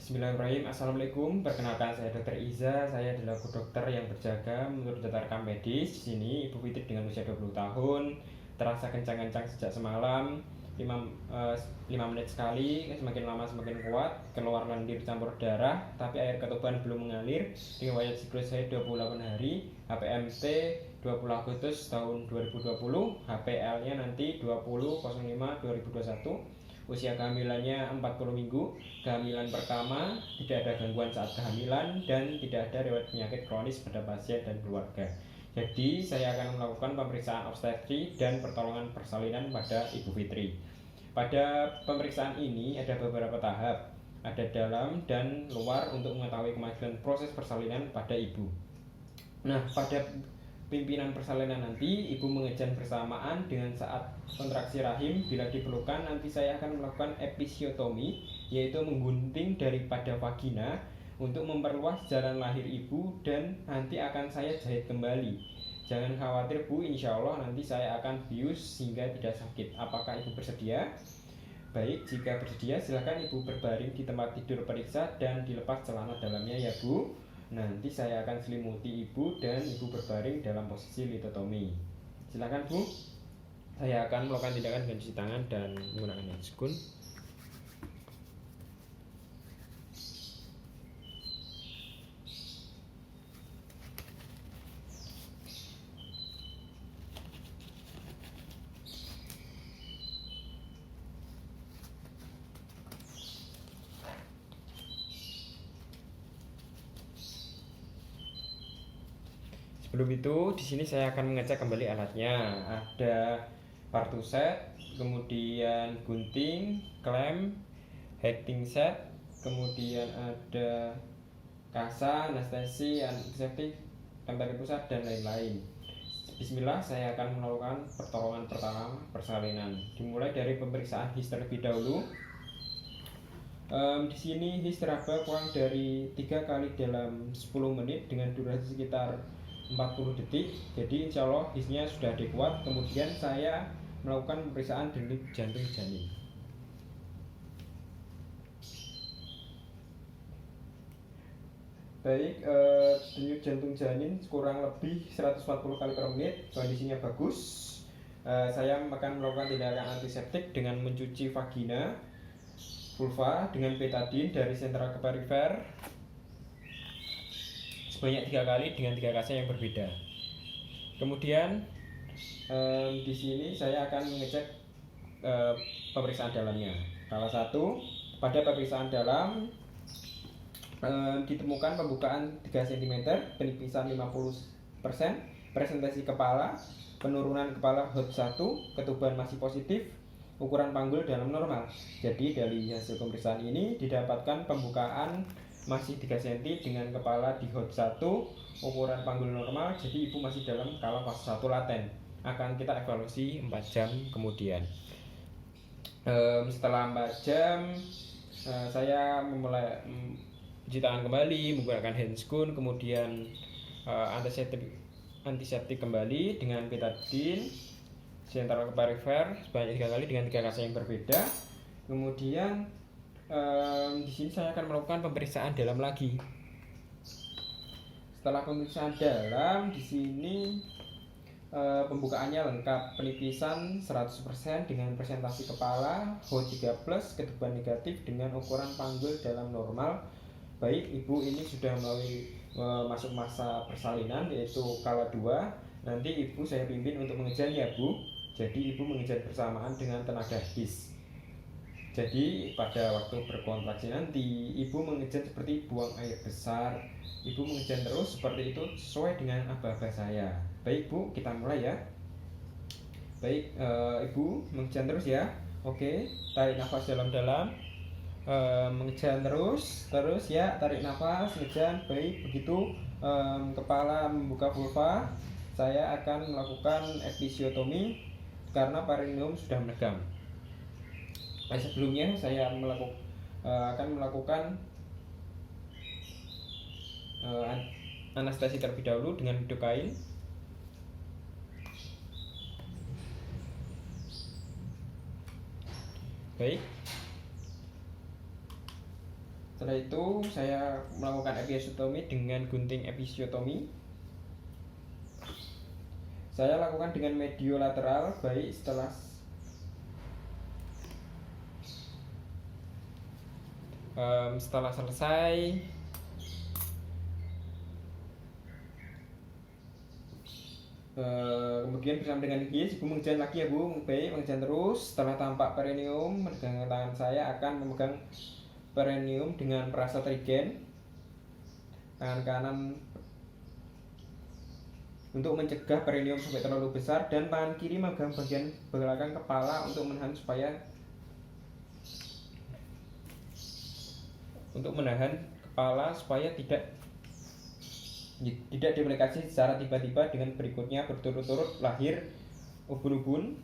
Bismillahirrahmanirrahim. Assalamualaikum. Perkenalkan, saya Dr. Iza. Saya adalah dokter yang berjaga menurut data rekam medis. Di sini Ibu Fitri dengan usia 20 tahun, terasa kencang-kencang sejak semalam, 5 menit sekali, semakin lama semakin kuat, keluar lendir campur darah, tapi air ketuban belum mengalir. Dengan wajah siklus saya 28 hari, HPMT 20 Agustus tahun 2020, HPL-nya nanti 20.05.2021. Usia kehamilannya 40 minggu. Kehamilan pertama, tidak ada gangguan saat kehamilan dan tidak ada riwayat penyakit kronis pada pasien dan keluarga. Jadi saya akan melakukan pemeriksaan obstetri dan pertolongan persalinan pada Ibu Fitri. Pada pemeriksaan ini ada beberapa tahap, ada dalam dan luar untuk mengetahui kemajuan proses persalinan pada ibu. Nah, pada pimpinan persalinan nanti ibu mengejan bersamaan dengan saat kontraksi rahim. Bila diperlukan nanti saya akan melakukan episiotomi, yaitu menggunting daripada vagina untuk memperluas jalan lahir ibu, dan nanti akan saya jahit kembali. Jangan khawatir Bu, insya Allah nanti saya akan bius sehingga tidak sakit. Apakah ibu bersedia? Baik, jika bersedia silahkan ibu berbaring di tempat tidur periksa dan dilepas celana dalamnya ya Bu. Nanti saya akan selimuti ibu dan ibu berbaring dalam posisi litotomi. Silakan Bu. Saya akan melakukan tindakan dengan cuci tangan dan menggunakan handscoon. Sebelum itu, di sini saya akan mengecek kembali alatnya. Ada partuset, kemudian gunting, klem, hacking set, kemudian ada kasa, anestesi, antiseptik, tarik pusat, dan lain-lain. Bismillah, saya akan melakukan pertolongan pertama persalinan. Dimulai dari pemeriksaan his terlebih dahulu. Di sini his teraba kurang dari 3 kali dalam 10 menit dengan durasi sekitar 40 detik. Jadi insya Allah hisnya sudah adekuat. Kemudian saya melakukan pemeriksaan denyut jantung janin. Baik, denyut jantung janin kurang lebih 140 kali per menit, kondisinya bagus. Saya akan melakukan tindakan antiseptik dengan mencuci vagina, vulva dengan betadine dari sentral ke perifer sebanyak 3 kali dengan 3 kasa yang berbeda. Kemudian di sini saya akan mengecek pemeriksaan dalamnya. Salah satu, pada pemeriksaan dalam ditemukan pembukaan 3 cm, penipisan 50%, presentasi kepala, penurunan kepala HOT1, ketuban masih positif, ukuran panggul dalam normal. Jadi dari hasil pemeriksaan ini didapatkan pembukaan masih 3 cm dengan kepala di HOT1, ukuran panggul normal. Jadi ibu masih dalam kala fase 1 laten. Akan kita evaluasi 4 jam kemudian. Setelah 4 jam saya memulai cuci tangan kembali, menggunakan handscoon, kemudian antiseptik kembali dengan betadine sentral ke perifer sebanyak 3 kali dengan 3 kasa yang berbeda. Kemudian di sini saya akan melakukan pemeriksaan dalam lagi. Setelah pemeriksaan dalam, di sini pembukaannya lengkap, penipisan 100% dengan presentasi kepala, HO3+, ketuban negatif dengan ukuran panggul dalam normal. Baik, ibu ini sudah masuk masa persalinan, yaitu kala 2. Nanti ibu saya pimpin untuk mengejan ya Bu. Jadi ibu mengejan bersamaan dengan tenaga his. Jadi pada waktu berkontraksi nanti ibu mengejan seperti buang air besar. Ibu mengejan terus seperti itu sesuai dengan aba-aba saya. Baik Bu, kita mulai ya. Baik, ibu mengejan terus ya. Oke, tarik nafas dalam-dalam. Mengejan terus ya, tarik nafas, ngejan. Baik, begitu kepala membuka vulva, saya akan melakukan episiotomi karena perineum sudah menegang. Sebelumnya saya akan melakukan anestesi terlebih dahulu dengan lidocaine. Baik, Setelah itu saya melakukan episiotomi dengan gunting episiotomi. Saya lakukan dengan mediolateral baik setelah selesai kemudian bersama dengan higienis ibu mengejan lagi ya bu, baik mengejan terus. Setelah tampak perineum, dengan tangan saya akan memegang perineum dengan perasa trigen, tangan kanan untuk mencegah perineum sampai terlalu besar, dan tangan kiri memegang bagian belakang kepala untuk menahan kepala supaya tidak diplikasi secara tiba-tiba. Dengan berikutnya berturut-turut lahir ubun-ubun,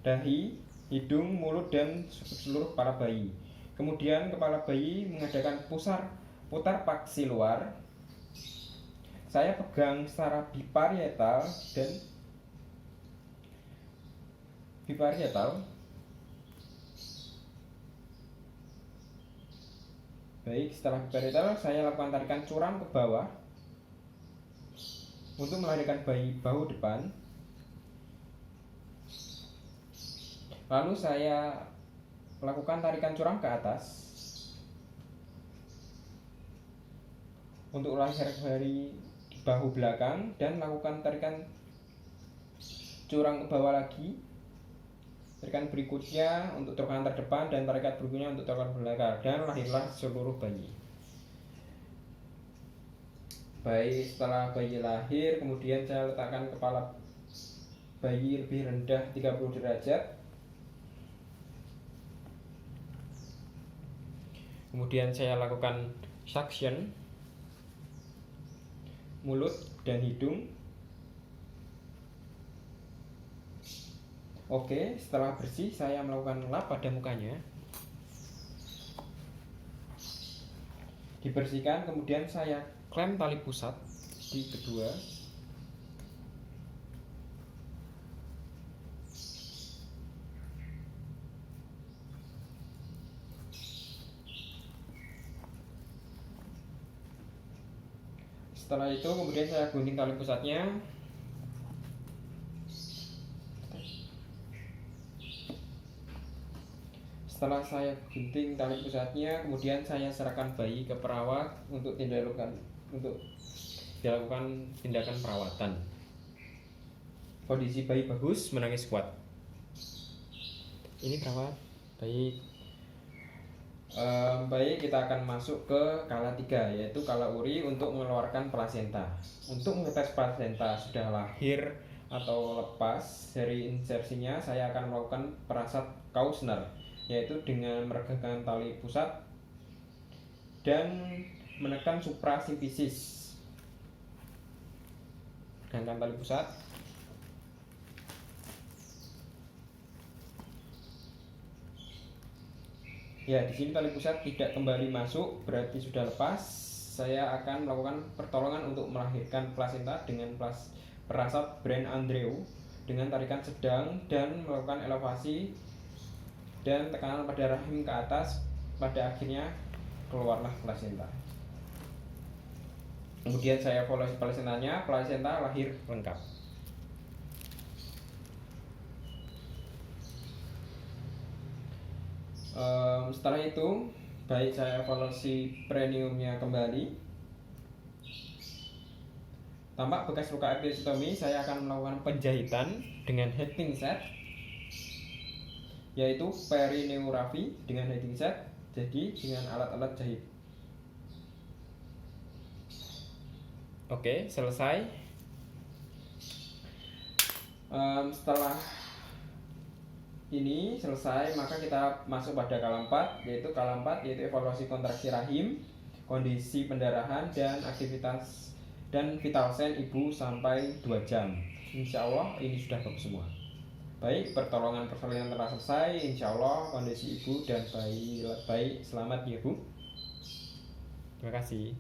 dahi, hidung, mulut, dan seluruh kepala bayi. Kemudian kepala bayi mengadakan putar paksi luar. Saya pegang secara biparietal. Baik, setelah biparietal saya lakukan tarikan curam ke bawah untuk melarikan bahu depan. Lalu saya lakukan tarikan curam ke atas untuk lahir dari bahu belakang, dan lakukan tarikan curam ke bawah lagi. Tarikan berikutnya untuk tongkat terdepan dan tarikan berikutnya untuk tongkat belakang, dan lahirlah seluruh bayi. Baik, setelah bayi lahir, kemudian saya letakkan kepala bayi lebih rendah 30 derajat. Kemudian saya lakukan suction mulut dan hidung. Oke, setelah bersih saya melakukan lap pada mukanya. Dibersihkan, kemudian saya klem tali pusat di kedua. Setelah itu kemudian saya gunting tali pusatnya. Setelah saya gunting tali pusatnya, kemudian saya serahkan bayi ke perawat untuk dilakukan tindakan perawatan. Kondisi bayi bagus, menangis kuat. Ini perawat. Baik, kita akan masuk ke kala 3, yaitu kala uri untuk mengeluarkan plasenta. Untuk mengetes plasenta sudah lahir atau lepas dari insersinya, saya akan melakukan perasat Kausner, yaitu dengan meregangkan tali pusat dan menekan suprasimfisis. Regangkan tali pusat. Ya, di sini tali pusat tidak kembali masuk, berarti sudah lepas. Saya akan melakukan pertolongan untuk melahirkan plasenta dengan perasat Brand Andreu dengan tarikan sedang dan melakukan elevasi dan tekanan pada rahim ke atas. Pada akhirnya keluarlah plasenta. Kemudian saya evaluasi plasentanya, plasenta lahir lengkap. Setelah itu, baik saya evaluasi perineumnya kembali. Tampak bekas luka episiotomi, saya akan melakukan penjahitan dengan head pinset, yaitu perineurafi dengan head pinset, jadi dengan alat-alat jahit. Oke, selesai. Setelah ini selesai, maka kita masuk pada kala 4, yaitu evaluasi kontraksi rahim, kondisi pendarahan, dan aktivitas dan vital sign ibu sampai 2 jam. Insya Allah ini sudah bagus semua. Baik, pertolongan persalinan telah selesai. Insya Allah kondisi ibu dan bayi selamat ya Bu. Terima kasih.